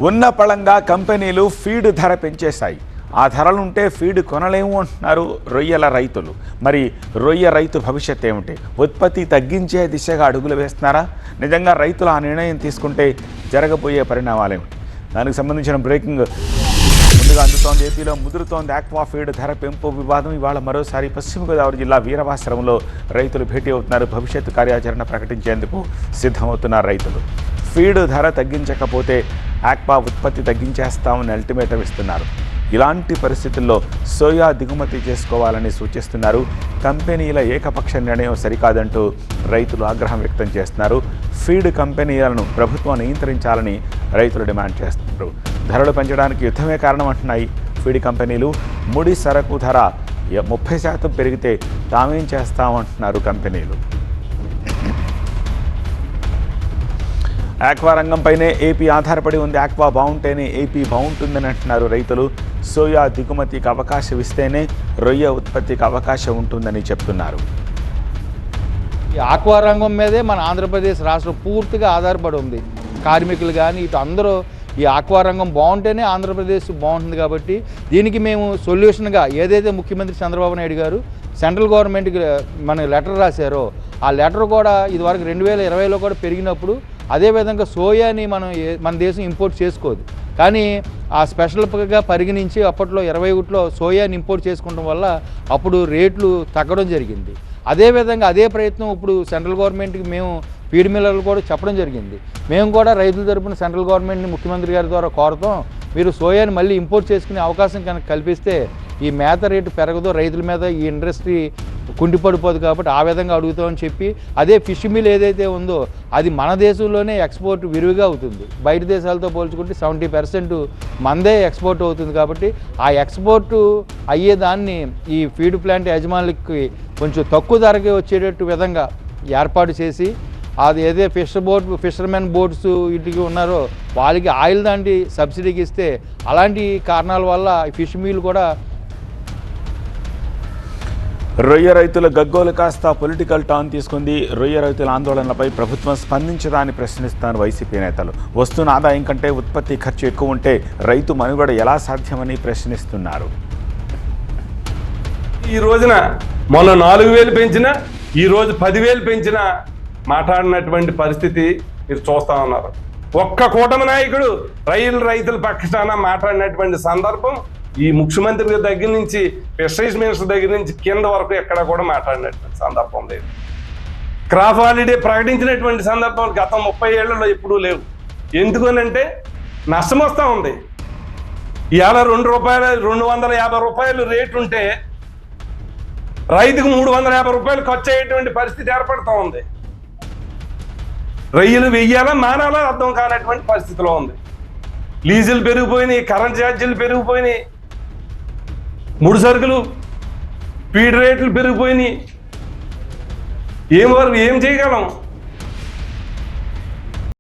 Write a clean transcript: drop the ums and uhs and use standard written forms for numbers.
ఉన్న పళంగా కంపెనీలు ఫీడ్ ధర పెంచేశాయి. ఆ ధరలుంటే ఫీడ్ కొనలేము అంటున్నారు రొయ్యల రైతులు. మరి రొయ్య రైతు భవిష్యత్ ఏమిటి? ఉత్పత్తి తగ్గించే దిశగా అడుగులు వేస్తున్నారా? నిజంగా రైతులు ఆ నిర్ణయం తీసుకుంటే జరగబోయే పరిణామాలేమిటి? దానికి సంబంధించిన బ్రేకింగ్ ముందుగా అందుతోంది. ఏపీలో ముదురుతోంది ఆక్వా ఫీడ్ ధర పెంపు వివాదం. ఇవాళ మరోసారి పశ్చిమ గోదావరి జిల్లా వీరవాసరంలో రైతులు భేటీ అవుతున్నారు. భవిష్యత్తు కార్యాచరణ ప్రకటించేందుకు సిద్ధమవుతున్నారు రైతులు. ఫీడ్ ధర తగ్గించకపోతే ఆక్వా ఉత్పత్తి తగ్గించేస్తామని అల్టిమేటం ఇస్తున్నారు. ఇలాంటి పరిస్థితుల్లో సోయా దిగుమతి చేసుకోవాలని సూచిస్తున్నారు. కంపెనీల ఏకపక్ష నిర్ణయం సరికాదంటూ రైతులు ఆగ్రహం వ్యక్తం చేస్తున్నారు. ఫీడ్ కంపెనీలను ప్రభుత్వం నియంత్రించాలని రైతులు డిమాండ్ చేస్తున్నారు. ధరలు పెంచడానికి యుద్ధమే కారణం అంటున్నాయి ఫీడ్ కంపెనీలు. ముడి సరకు ధర 30% పెరిగితే తామేం చేస్తామంటున్నారు కంపెనీలు. ఆక్వా రంగంపైనే ఏపీ ఆధారపడి ఉంది. ఆక్వా బాగుంటేనే ఏపీ బాగుంటుందని అంటున్నారు రైతులు. సోయా దిగుమతికి అవకాశం ఇస్తేనే రొయ్య ఉత్పత్తికి అవకాశం ఉంటుందని చెప్తున్నారు. ఈ ఆక్వా రంగం మీదే మన ఆంధ్రప్రదేశ్ రాష్ట్రం పూర్తిగా ఆధారపడి ఉంది. కార్మికులు కానీ ఇటు అందరూ ఈ ఆక్వా రంగం బాగుంటేనే ఆంధ్రప్రదేశ్ బాగుంటుంది. కాబట్టి దీనికి మేము సొల్యూషన్గా ఏదైతే ముఖ్యమంత్రి చంద్రబాబు నాయుడు గారు సెంట్రల్ గవర్నమెంట్కి మన లెటర్ రాశారో ఆ లెటర్ కూడా ఇదివరకు 2020లో కూడా పెరిగినప్పుడు అదేవిధంగా సోయాని మన దేశం ఇంపోర్ట్ చేసుకోదు. కానీ ఆ స్పెషల్గా పరిగణించి అప్పట్లో 21లో సోయాని ఇంపోర్ట్ చేసుకోవడం వల్ల అప్పుడు రేట్లు తగ్గడం జరిగింది. అదేవిధంగా అదే ప్రయత్నం ఇప్పుడు సెంట్రల్ గవర్నమెంట్కి మేము ఫీడ్ మిల్లర్లు కూడా చెప్పడం జరిగింది. మేము కూడా రైతుల తరపున సెంట్రల్ గవర్నమెంట్ని ముఖ్యమంత్రి గారి ద్వారా కోరతాం, మీరు సోయాని మళ్ళీ ఇంపోర్ట్ చేసుకునే అవకాశం కనుక కల్పిస్తే ఈ మేత రేటు పెరగదు, రైతుల మీద ఈ ఇండస్ట్రీ కుండిపడిపోదు. కాబట్టి ఆ విధంగా అడుగుతామని చెప్పి అదే ఫిష్ మిల్ ఏదైతే ఉందో అది మన దేశంలోనే ఎక్స్పోర్ట్ విరివిగా అవుతుంది. బయట దేశాలతో పోల్చుకుంటే 70% మనదే ఎక్స్పోర్ట్ అవుతుంది. కాబట్టి ఆ ఎక్స్పోర్ట్ అయ్యేదాన్ని ఈ ఫీడ్ ప్లాంట్ యజమానులకి కొంచెం తక్కువ ధరకి వచ్చేటట్టు విధంగా ఏర్పాటు చేసి అది ఏదే ఫిషర్మెన్ బోట్స్ వీటికి ఉన్నారో వాళ్ళకి ఆయిల్ దాంటి సబ్సిడీకి ఇస్తే అలాంటి కారణాల వల్ల ఫిష్ మీల్ కూడా. రొయ్య రైతుల గగ్గోలు కాస్త పొలిటికల్ టర్న్ తీసుకుంది. రొయ్య రైతుల ఆందోళనలపై ప్రభుత్వం స్పందించదాన్ని ప్రశ్నిస్తున్నారు వైసీపీ నేతలు. వస్తున్న ఆదాయం కంటే ఉత్పత్తి ఖర్చు ఎక్కువ ఉంటే రైతు మనుగడ ఎలా సాధ్యమని ప్రశ్నిస్తున్నారు. ఈ రోజున మొన్న 4,000 పెంచినా ఈరోజు 10,000 పెంచినా మాట్లాడినటువంటి పరిస్థితి మీరు చూస్తా ఉన్నారు. ఒక్క కూటమి నాయకుడు రైతుల పక్షాన మాట్లాడినటువంటి సందర్భం ఈ ముఖ్యమంత్రి దగ్గర నుంచి ఫిషరీస్ మినిస్టర్ దగ్గర నుంచి కింద వరకు ఎక్కడ కూడా మాట్లాడినటువంటి సందర్భం లేదు. క్రాప్ హాలిడే ప్రకటించినటువంటి సందర్భం గత 30 ఏళ్లలో ఎప్పుడూ లేవు. ఎందుకనంటే నష్టం వస్తూ ఉంది. ఇవాళ ₹250 రేటు ఉంటే రైతుకు ₹350 ఖర్చు అయ్యేటువంటి పరిస్థితి ఏర్పడుతూ ఉంది. రొయ్యలు వెయ్యాలా మానాలా అర్థం కానటువంటి పరిస్థితిలో ఉంది. లీజులు పెరిగిపోయినాయి, కరెంట్ ఛార్జీలు పెరిగిపోయినాయి, ముడి సరుకులు ఫీడ్ రేట్లు పెరిగిపోయినాయి. ఏం చేయగలం?